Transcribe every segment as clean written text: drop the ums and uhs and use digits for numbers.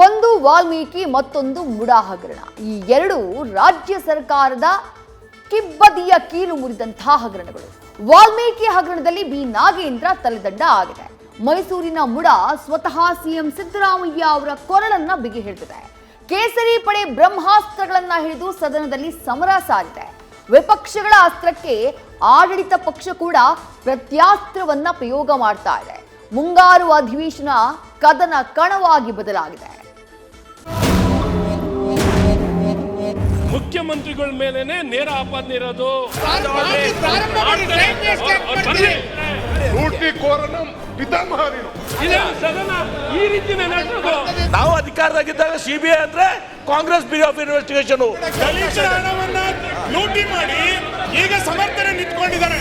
ಒಂದು ವಾಲ್ಮೀಕಿ ಮತ್ತೊಂದು ಮುಡಾ ಹಗರಣ. ಈ ಎರಡು ರಾಜ್ಯ ಸರ್ಕಾರದ ಕಿಬ್ಬದಿಯ ಕೀಲು ಮುರಿದಂತಹ ಹಗರಣಗಳು. ವಾಲ್ಮೀಕಿ ಹಗರಣದಲ್ಲಿ ಬಿ ನಾಗೇಂದ್ರ ತಲೆದಂಡ ಆಗಿದೆ. ಮೈಸೂರಿನ ಮುಡಾ ಸ್ವತಃ ಸಿಎಂ ಸಿದ್ದರಾಮಯ್ಯ ಅವರ ಕೊರಳನ್ನ ಬಿಗಿ ಹಿಡಿದಿದೆ. ಕೇಸರಿ ಪಡೆ ಬ್ರಹ್ಮಾಸ್ತ್ರಗಳನ್ನ ಹಿಡಿದು ಸದನದಲ್ಲಿ ಸಮರ ಸಾರಿದೆ. ವಿಪಕ್ಷಗಳ ಅಸ್ತ್ರಕ್ಕೆ ಆಡಳಿತ ಪಕ್ಷ ಕೂಡ ಪ್ರತ್ಯಾಸ್ತ್ರವನ್ನ ಪ್ರಯೋಗ ಮಾಡ್ತಾ ಇದೆ. ಮುಂಗಾರು ಅಧಿವೇಶನ ಕದನ ಕಣವಾಗಿ ಬದಲಾಗಿದೆ. ಮುಖ್ಯಮಂತ್ರಿಗಳ ಮೇಲೆನೆ ನೇರ ಆಪಾದನೆ ಇರೋದು. ನಾವು ಅಧಿಕಾರದಾಗಿದ್ದಾಗ ಸಿಬಿಐ ಅಂದ್ರೆ ಕಾಂಗ್ರೆಸ್ ಬ್ಯೂರೋ ಆಫ್ ಇನ್ವೆಸ್ಟಿಗೇಷನ್ ಲೂಟಿ ಮಾಡಿ ಈಗ ಸಮರ್ಥನೆ ನಿಂತ್ಕೊಂಡಿದ್ದಾರೆ.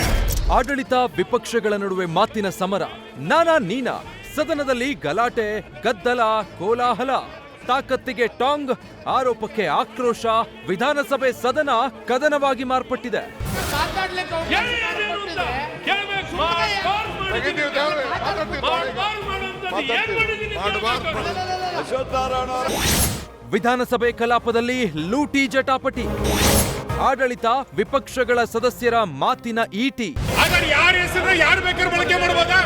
ಆಡಳಿತ ವಿಪಕ್ಷಗಳ ನಡುವೆ ಮಾತಿನ ಸಮರ, ನಾನಾ ನೀನಾ, ಸದನದಲ್ಲಿ ಗಲಾಟೆ, ಗದ್ದಲ, ಕೋಲಾಹಲ, ತಾಕತ್ತಿಗೆ ಟಾಂಗ್, ಆರೋಪಕ್ಕೆ ಆಕ್ರೋಶ. ವಿಧಾನಸಭೆ ಸದನ ಕದನವಾಗಿ ಮಾರ್ಪಟ್ಟಿದೆ. ವಿಧಾನಸಭೆ ಕಲಾಪದಲ್ಲಿ ಲೂಟಿ ಜಟಾಪಟಿ, ಆಡಳಿತ ವಿಪಕ್ಷಗಳ ಸದಸ್ಯರ ಮಾತಿನ ಈಟಿ. ಯಾರ ಹೆಸರು ಯಾರು ಬೇಕಾದ್ರೂ ಬಳಕೆ ಮಾಡಬಹುದಾ?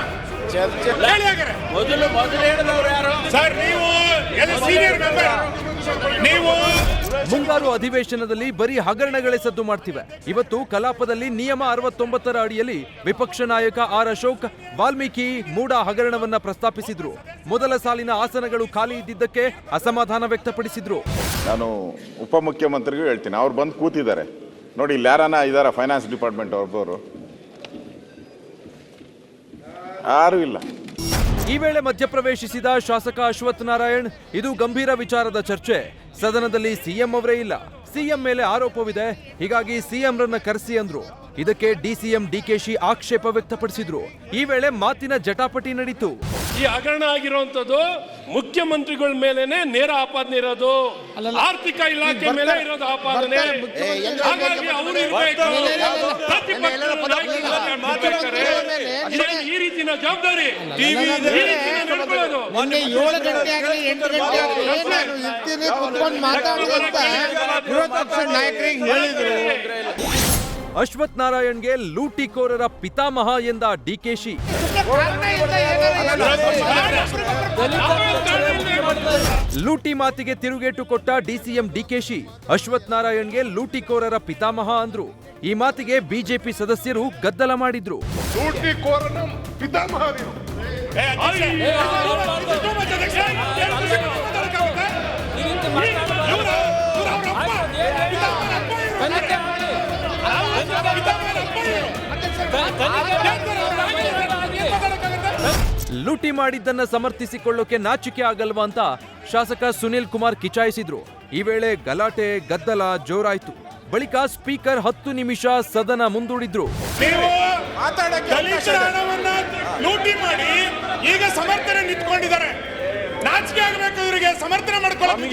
ಮುಂಗಾರು ಅಧಿವೇಶನದಲ್ಲಿ ಬರೀ ಹಗರಣಗಳೇ ಸದ್ದು ಮಾಡ್ತಿವೆ. ಇವತ್ತು ಕಲಾಪದಲ್ಲಿ ನಿಯಮ 69ರ ಅಡಿಯಲ್ಲಿ ವಿಪಕ್ಷ ನಾಯಕ ಆರ್ ಅಶೋಕ್ ವಾಲ್ಮೀಕಿ ಮೂಡಾ ಹಗರಣವನ್ನ ಪ್ರಸ್ತಾಪಿಸಿದ್ರು. ಮೊದಲ ಸಾಲಿನ ಆಸನಗಳು ಖಾಲಿ ಇದ್ದಿದ್ದಕ್ಕೆ ಅಸಮಾಧಾನ ವ್ಯಕ್ತಪಡಿಸಿದ್ರು. ನಾನು ಉಪಮುಖ್ಯಮಂತ್ರಿಗೂ ಹೇಳ್ತೀನಿ, ಅವ್ರು ಬಂದು ಕೂತಿದ್ದಾರೆ ನೋಡಿ, ಇಲ್ಲಿ ಯಾರನ್ನ ಇದಾರ ಫೈನಾನ್ಸ್ ಡಿಪಾರ್ಟ್ಮೆಂಟ್ ಅವ್ರದವರು? ಯಾರೂ ಇಲ್ಲ. ಈ ವೇಳೆ ಮಧ್ಯಪ್ರವೇಶಿಸಿದ ಶಾಸಕ ಅಶ್ವಥ್ ನಾರಾಯಣ್, ಇದು ಗಂಭೀರ ವಿಚಾರದ ಚರ್ಚೆ. ಸದನದಲ್ಲಿ ಸಿಎಂ ಅವರೇ ಇಲ್ಲ, ಸಿಎಂ ಮೇಲೆ ಆರೋಪವಿದೆ, ಹೀಗಾಗಿ ಸಿಎಂ ರನ್ನ ಕರೆಸಿ ಅಂದ್ರು. ಇದಕ್ಕೆ ಡಿಸಿಎಂ ಡಿಕೆಶಿ ಆಕ್ಷೇಪ ವ್ಯಕ್ತಪಡಿಸಿದ್ರು. ಈ ವೇಳೆ ಮಾತಿನ ಜಟಾಪಟಿ ನಡೀತು. ಈ ಹಗರಣ ಆಗಿರುವಂತದ್ದು ಮುಖ್ಯಮಂತ್ರಿಗಳ ಮೇಲೆನೆ ನೇರ ಆಪಾದನೆ ಇರೋದು. ಆರ್ಥಿಕ ಇಲಾಖೆ ಮೇಲೆ ಇರೋದು ಆಪಾದನೆ. ಹಾಗಾಗಿ ಅವರು ಈ ರೀತಿನ ಜವಾಬ್ದಾರಿ ಅಶ್ವಥ್ ನಾರಾಯಣ್ಗೆ ಲೂಟಿಕೋರರ ಪಿತಾಮಹ ಎಂದ ಡಿಕೆಶಿ. ಲೂಟಿ ಮಾತಿಗೆ ತಿರುಗೇಟು ಕೊಟ್ಟ ಡಿಸಿಎಂ ಡಿಕೆಶಿ ಅಶ್ವಥ್ ನಾರಾಯಣ್ಗೆ ಲೂಟಿಕೋರರ ಪಿತಾಮಹ ಅಂದ್ರು. ಈ ಮಾತಿಗೆ ಬಿಜೆಪಿ ಸದಸ್ಯರು ಗದ್ದಲ ಮಾಡಿದ್ರು. ಲೂಟಿ ಮಾಡಿದ್ದನ್ನ ಸಮರ್ಥಿಸಿಕೊಳ್ಳೋಕೆ ನಾಚಿಕೆ ಆಗಲ್ವಾ ಅಂತ ಶಾಸಕ ಸುನಿಲ್ ಕುಮಾರ್ ಕಿಚಾಯಿಸಿದ್ರು. ಈ ವೇಳೆ ಗಲಾಟೆ ಗದ್ದಲ ಜೋರಾಯ್ತು. ಬಳಿಕ ಸ್ಪೀಕರ್ 10 ನಿಮಿಷ ಸದನ ಮುಂದೂಡಿದ್ರು. ಲೂಟಿ ಮಾಡಿ ಈಗ ಸಮರ್ಥನೆ ನಿಂತ್ಕೊಂಡಿದ್ದಾರೆ. ನಾಚಿಕೆ ಆಗಬೇಕು ಇವರಿಗೆ, ಸಮರ್ಥನೆ ಮಾಡ್ಕೊಳ್ಳೋಕೆ.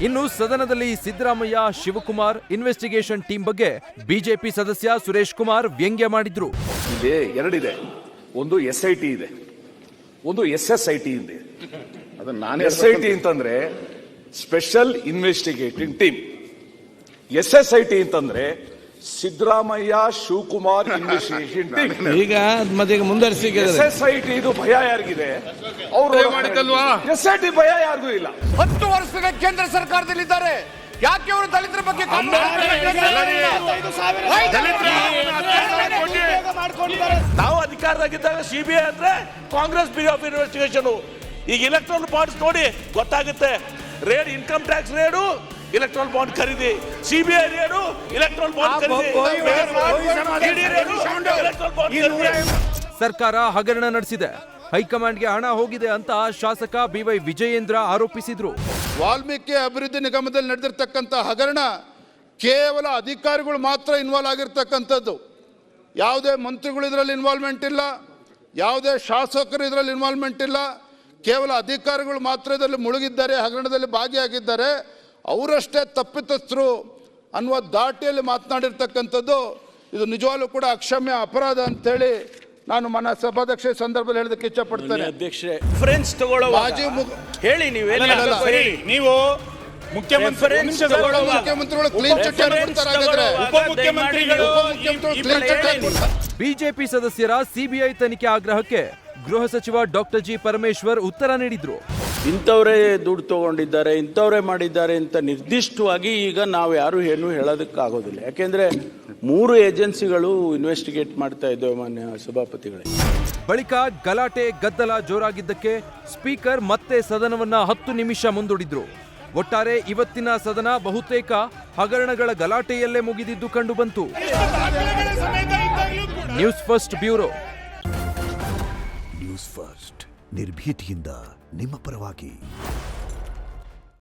ಇನ್ನು ಸದನದಲ್ಲಿ ಸಿದ್ದರಾಮಯ್ಯ ಶಿವಕುಮಾರ್ ಇನ್ವೆಸ್ಟಿಗೇಷನ್ ಟೀಮ್ ಬಗ್ಗೆ ಬಿಜೆಪಿ ಸದಸ್ಯ ಸುರೇಶ್ ಕುಮಾರ್ ವ್ಯಂಗ್ಯ ಮಾಡಿದ್ರು. ಇಲ್ಲಿ ಎರಡಿದೆ, ಒಂದು SIT ಇದೆ, ಒಂದು SSIT ಇದೆ. SIT ಅಂತಂದ್ರೆ ಸ್ಪೆಷಲ್ ಇನ್ವೆಸ್ಟಿಗೇಟಿಂಗ್ ಟೀಮ್, SSIT ಅಂತಂದ್ರೆ ಸಿದ್ದರಾಮಯ್ಯ ಶಿವಕುಮಾರ್ ಇನ್ವೆಸ್ಟಿಗೇಷನ್ ಟೀಮ್. ಈಗ ಮತ್ತೆ ಮುಂದರಿಸಿ SSIT ಇದು ಭಯ ಯಾರಿಗಿದೆ? ಅವರು ಮಾಡಿದ್ದಲ್ವಾ? SIT ಭಯ ಯಾರಿಗೂ ಇಲ್ಲ. 10 ವರ್ಷದ ಕೇಂದ್ರ ಸರ್ಕಾರದಲ್ಲಿದ್ದಾರೆ. ಯಾಕೆ ಅವರು ದಲಿತರ ಬಗ್ಗೆ ನಾವು ಅಧಿಕಾರದಾಗಿದ್ದಾಗ ಸಿಬಿಐ ಅಂದ್ರೆ ಕಾಂಗ್ರೆಸ್ ಬ್ಯೂರೋ ಆಫ್ ಇನ್ವೆಸ್ಟಿಗೇಷನ್. ಈಗ ಇಲೆಕ್ಟ್ರಾನಿಕ್ ಬಾಂಡ್ಸ್ ನೋಡಿ ಗೊತ್ತಾಗುತ್ತೆ. Raid, income tax raid, electronic bond ಖರೀದಿ, ಸಿಬಿಐ ರೇಡು, ಇಲೆಕ್ಟ್ರಾನಿಕ್ ಬಾಂಡ್ ಖರೀದಿ. ಸರ್ಕಾರ ಹಗರಣ ನಡೆಸಿದೆ, ಹೈಕಮಾಂಡ್ಗೆ ಹಣ ಹೋಗಿದೆ ಅಂತ ಶಾಸಕ ಬಿವೈ ವಿಜಯೇಂದ್ರ ಆರೋಪಿಸಿದ್ರು. ವಾಲ್ಮೀಕಿ ಅಭಿವೃದ್ಧಿ ನಿಗಮದಲ್ಲಿ ನಡೆದಿರ್ತಕ್ಕಂಥ ಹಗರಣ ಕೇವಲ ಅಧಿಕಾರಿಗಳು ಮಾತ್ರ ಇನ್ವಾಲ್ವ್ ಆಗಿರ್ತಕ್ಕಂಥದ್ದು. ಯಾವುದೇ ಮಂತ್ರಿಗಳು ಇದರಲ್ಲಿ ಇನ್ವಾಲ್ವ್ಮೆಂಟ್ ಇಲ್ಲ, ಯಾವುದೇ ಶಾಸಕರು ಇದರಲ್ಲಿ ಇನ್ವಾಲ್ವ್ಮೆಂಟ್ ಇಲ್ಲ. ಕೇವಲ ಅಧಿಕಾರಿಗಳು ಮಾತ್ರ ಇದರಲ್ಲಿ ಮುಳುಗಿದ್ದಾರೆ, ಹಗರಣದಲ್ಲಿ ಭಾಗಿಯಾಗಿದ್ದಾರೆ. ಅವರಷ್ಟೇ ತಪ್ಪಿತಸ್ಥರು ಅನ್ನುವ ದಾಟಿಯಲ್ಲಿ ಮಾತನಾಡಿರ್ತಕ್ಕಂಥದ್ದು ಇದು ನಿಜವಾಗ್ಲೂ ಕೂಡ ಅಕ್ಷಮ್ಯ ಅಪರಾಧ ಅಂತೇಳಿ ನಾನು ಮನ ಸಭಾಧ್ಯಕ್ಷ ಸಂದರ್ಭದಲ್ಲಿ ಹೇಳೋದಕ್ಕೆ ಇಚ್ಛಪಡ್ತೇನೆ. ಅಧ್ಯಕ್ಷರೇ ರೆಫರೆನ್ಸ್ ತಗೊಳ್ಳುವಾಗ ಮಾಜಿ ಹೇಳಿ ನೀವು ಮುಖ್ಯಮಂತ್ರಿಗಳು ಕ್ಲೀನ್ ಚಿಟ್ ಕೊಡ್ತಾರೆ. ಹಾಗಾದ್ರೆ ಉಪಮುಖ್ಯಮಂತ್ರಿಗಳು ಕ್ಲೀನ್ ಚಿಟ್ ಕೊಡ್ತಾರೆ. ಬಿಜೆಪಿ ಸದಸ್ಯರ ಸಿಬಿಐ ತನಿಖೆ ಆಗ್ರಹಕ್ಕೆ ಗೃಹ ಸಚಿವ ಡಾಕ್ಟರ್ ಜಿ ಪರಮೇಶ್ವರ್ ಉತ್ತರ ನೀಡಿದ್ರು. ಇಂಥವರೇ ದುಡ್ಡು ತಗೊಂಡಿದ್ದಾರೆ, ಇಂಥವರೇ ಮಾಡಿದ್ದಾರೆ ಅಂತ ನಿರ್ದಿಷ್ಟವಾಗಿ ಈಗ ನಾವು ಯಾರು ಏನು ಹೇಳೋದಕ್ಕಾಗೋದಿಲ್ಲ. ಯಾಕೆಂದ್ರೆ 3 ಏಜೆನ್ಸಿಗಳು ಇನ್ವೆಸ್ಟಿಗೇಟ್ ಮಾಡ್ತಾ ಇದ್ದೇವೆ ಮಾನ್ಯ ಸಭಾಪತಿಗಳೇ. ಬಳಿಕ ಗಲಾಟೆ ಗದ್ದಲ ಜೋರಾಗಿದ್ದಕ್ಕೆ ಸ್ಪೀಕರ್ ಮತ್ತೆ ಸದನವನ್ನ 10 ನಿಮಿಷ ಮುಂದೂಡಿದ್ರು. ಒಟ್ಟಾರೆ ಇವತ್ತಿನ ಸದನ ಬಹುತೇಕ ಹಗರಣಗಳ ಗಲಾಟೆಯಲ್ಲೇ ಮುಗಿದಿದ್ದು ಕಂಡುಬಂತು. News first bureau. News first ನಿರ್ಭೀತಿಯಿಂದ ನಿಮ್ಮ ಪರವಾಗಿ.